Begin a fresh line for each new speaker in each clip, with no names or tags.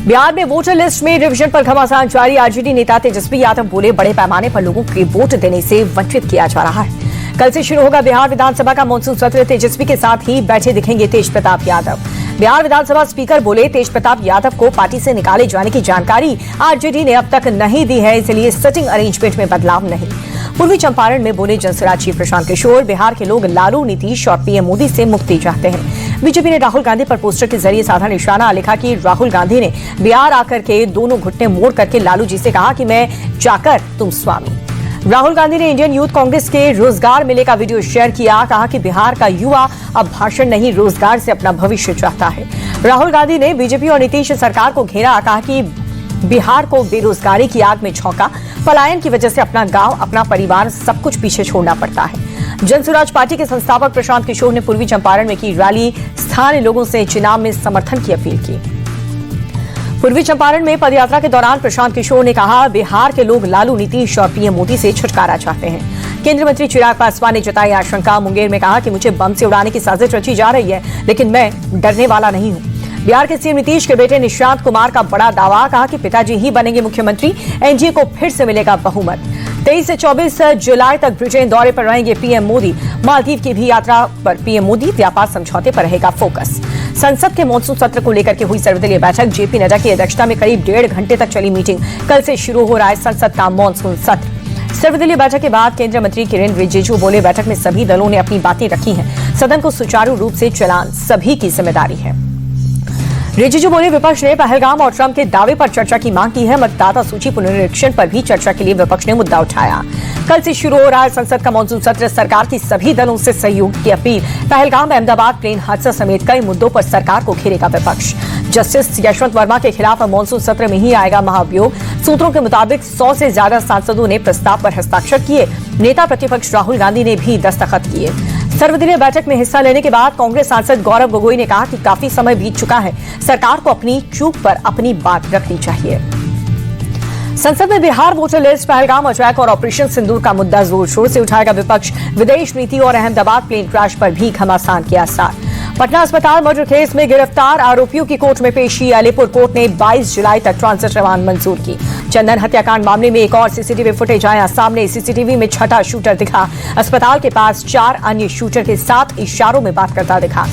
बिहार में voter list में revision पर घमासान जारी। आरजेडी नेता तेजस्वी यादव बोले, बड़े पैमाने पर लोगों के वोट देने से वंचित किया जा रहा है। कल से शुरू होगा बिहार विधानसभा का मानसून सत्र। तेजस्वी के साथ ही बैठे दिखेंगे तेज प्रताप यादव। बिहार विधानसभा स्पीकर बोले, तेज प्रताप यादव को पार्टी से निकाले जाने की जानकारी आरजेडी ने अब तक नहीं दी है, इसलिए सिटिंग अरेंजमेंट में बदलाव नहीं। पूर्वी चंपारण में बोले जनसुराज चीफ प्रशांत किशोर, बिहार के लोग लालू, नीतीश और पीएम मोदी से मुक्ति चाहते हैं। बीजेपी ने राहुल गांधी पर पोस्टर के जरिए साधा निशाना। लिखा कि राहुल गांधी ने बिहार आकर के दोनों घुटने मोड़ करके लालू जी से कहा कि मैं जाकर तुम स्वामी। राहुल गांधी ने इंडियन यूथ कांग्रेस के रोजगार मेले का वीडियो शेयर किया। कहा कि बिहार का युवा अब भाषण नहीं, रोजगार से अपना भविष्य चाहता है। राहुल गांधी ने बीजेपी और नीतीश सरकार को घेरा। कहा कि बिहार को बेरोजगारी की आग में झोंका। पलायन की वजह से अपना गांव, अपना परिवार, सब कुछ पीछे छोड़ना पड़ता है। जनसुराज पार्टी के संस्थापक प्रशांत किशोर ने पूर्वी चंपारण में की रैली। स्थानीय लोगों से चुनाव में समर्थन की अपील की। पूर्वी चंपारण में पदयात्रा के दौरान प्रशांत किशोर ने कहा, बिहार के लोग लालू, नीतीश और पीएम मोदी से छुटकारा चाहते हैं। केंद्रीय मंत्री चिराग पासवान ने जताई आशंका। मुंगेर में कहा कि मुझे बम से उड़ाने की साजिश रची जा रही है, लेकिन मैं डरने वाला नहीं हूं। बिहार के सीएम नीतीश के बेटे निशांत कुमार का बड़ा दावा। कहा कि पिताजी ही बनेंगे मुख्यमंत्री, एनडीए को फिर से मिलेगा बहुमत। 23 से 24 जुलाई तक ब्रिटेन दौरे पर रहेंगे पीएम मोदी। मालदीव की भी यात्रा पर पीएम मोदी। व्यापार समझौते पर रहेगा फोकस। संसद के मानसून सत्र को लेकर के हुई सर्वदलीय बैठक। जेपी नड्डा की अध्यक्षता में करीब 1.5 घंटे तक चली मीटिंग। कल से शुरू हो रहा है संसद का मानसून सत्र। सर्वदलीय बैठक के बाद केंद्रीय मंत्री किरेन रिजिजू बोले, बैठक में सभी दलों ने अपनी बातें रखी हैं। सदन को सुचारू रूप से चलाना सभी की जिम्मेदारी है। रिजिजू बोले, विपक्ष ने पहलगाम और ट्रंप के दावे पर चर्चा की मांग की है। मतदाता सूची पुनरीक्षण पर भी चर्चा के लिए विपक्ष ने मुद्दा उठाया। कल से शुरू हो रहा है संसद का मानसून सत्र। सरकार की सभी दलों से सहयोग की अपील। पहलगाम, अहमदाबाद प्लेन हादसा समेत कई मुद्दों पर सरकार को घेरेगा विपक्ष। जस्टिस यशवंत वर्मा के खिलाफ मानसून सत्र में ही आएगा महाभियोग। सूत्रों के मुताबिक 100 से ज्यादा सांसदों ने प्रस्ताव पर हस्ताक्षर किए। नेता प्रतिपक्ष राहुल गांधी ने भी दस्तखत किए। सर्वदलीय बैठक में हिस्सा लेने के बाद कांग्रेस सांसद गौरव गोगोई ने कहा कि काफी समय बीत चुका है, सरकार को अपनी चूक पर अपनी बात रखनी चाहिए। संसद में Bihar voter list, Pahalgam attack और ऑपरेशन सिंदूर का मुद्दा जोर शोर से उठाएगा विपक्ष। विदेश नीति और अहमदाबाद प्लेन क्रैश पर भी घमासान किया सार। पटना अस्पताल मर्डर केस में गिरफ्तार आरोपियों की कोर्ट में पेशी। अलीपुर कोर्ट ने 22 जुलाई तक ट्रांजिट रिमांड मंजूर की। चंदन हत्याकांड मामले में एक और सीसीटीवी फुटेज आया सामने। सीसीटीवी में छठा शूटर दिखा। अस्पताल के पास 4 अन्य शूटर के साथ इशारों में बात करता दिखा।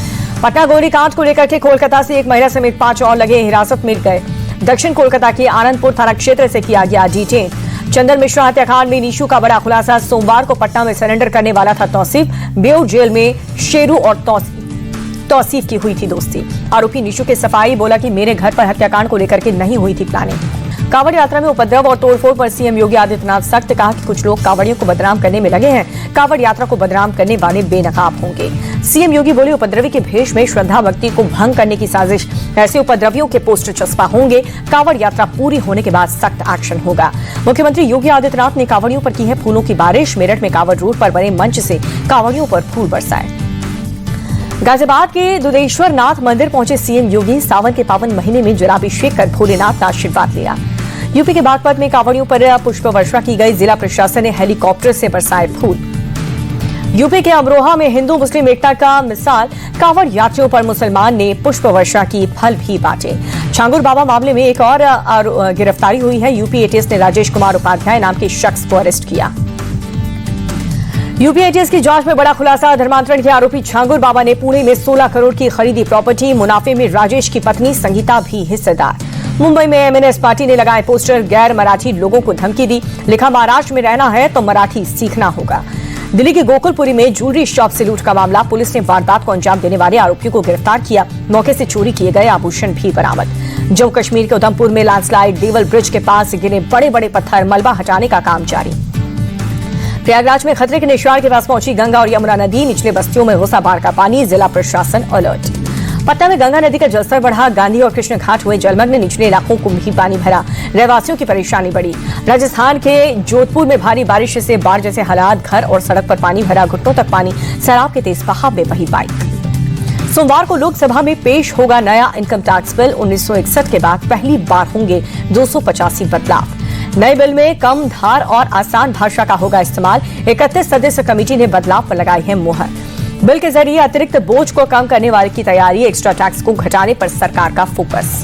पटना गोलीकांड को लेकर के कोलकाता से एक महिला समेत 5 और लगे हिरासत में गए। दक्षिण कोलकाता के आनंदपुर थाना क्षेत्र से किया गया डिटेन। चंदन मिश्रा हत्याकांड में नीशू का बड़ा खुलासा। सोमवार को पटना में सरेंडर करने वाला था तौसीफ। बेऊर जेल में शेरू और तौसीफ की हुई थी दोस्ती। आरोपी नीशू के सफाई बोला कि मेरे घर पर हत्याकांड को लेकर के नहीं हुई थी प्लानिंग। कांवड़ यात्रा में उपद्रव और तोड़फोड़ पर सीएम योगी आदित्यनाथ सख्त। कहा कि कुछ लोग कांवड़ियों को बदनाम करने में लगे हैं। कांवड़ यात्रा को बदनाम करने वाले बेनकाब होंगे। सीएम योगी बोले, उपद्रवी के भेष में श्रद्धा भक्ति को भंग करने की साजिश। ऐसे उपद्रवियों के पोस्टर चस्पा होंगे। कांवड़ यात्रा पूरी होने के बाद सख्त एक्शन होगा। मुख्यमंत्री योगी आदित्यनाथ ने कांवड़ियों पर की है फूलों की बारिश। मेरठ में कांवड़ रोड पर बने मंच से कांवड़ियों पर फूल बरसाए। गाजियाबाद के दुधेश्वर नाथ मंदिर पहुंचे सीएम योगी। सावन के पावन महीने में जलाभिषेक कर भोलेनाथ का आशीर्वाद लिया। यूपी के बागपत में कांवड़ियों पर पुष्प वर्षा की गई। जिला प्रशासन ने हेलीकॉप्टर से बरसाए फूल। यूपी के अमरोहा में हिंदू मुस्लिम एकता का मिसाल। कांवड़ यात्रियों पर मुसलमान ने पुष्प वर्षा की, फल भी बांटे। छांगुर बाबा मामले में एक और गिरफ्तारी हुई है। यूपी एटीएस ने राजेश कुमार उपाध्याय नाम के शख्स को अरेस्ट किया। यूपी एटीएस की जांच में बड़ा खुलासा। धर्मांतरण के आरोपी छांगुर बाबा ने पुणे में 16 करोड़ की खरीदी प्रॉपर्टी। मुनाफे में राजेश की पत्नी संगीता भी हिस्सेदार। मुंबई में एमएनएस पार्टी ने लगाए पोस्टर। गैर मराठी लोगों को धमकी दी। लिखा, महाराष्ट्र में रहना है तो मराठी सीखना होगा। दिल्ली के गोकुलपुरी में ज्वेलरी शॉप से लूट का मामला। पुलिस ने वारदात को अंजाम देने वाले आरोपियों को गिरफ्तार किया। मौके से चोरी किए गए आभूषण भी बरामद। जम्मू कश्मीर के उधमपुर में लैंडस्लाइड। देवल ब्रिज के पास गिरे बड़े बड़े पत्थर। मलबा हटाने का काम जारी। प्रयागराज में खतरे के निशान के पास पहुंची गंगा और यमुना नदी। निचले बस्तियों में घुसा बाढ़ का पानी। जिला प्रशासन अलर्ट। पटना में गंगा नदी का जलस्तर बढ़ा। गांधी और कृष्ण घाट हुए जलमग्न। निचले इलाकों को भी पानी भरा। रहवासियों की परेशानी बढ़ी। राजस्थान के जोधपुर में भारी बारिश से बाढ़ जैसे हालात। घर और सड़क पर पानी भरा, घुटनों तक पानी। सैलाब के तेज बहाव में बही बाइक। सोमवार को लोकसभा में पेश होगा नया इनकम टैक्स बिल। 1961 के बाद पहली बार होंगे 285 बदलाव। नए बिल में कम धार और आसान भाषा का होगा इस्तेमाल। 31 सदस्य कमेटी ने बदलाव पर लगाई है मुहर। बिल के जरिए अतिरिक्त बोझ को कम करने वाले की तैयारी। एक्स्ट्रा टैक्स को घटाने पर सरकार का फोकस।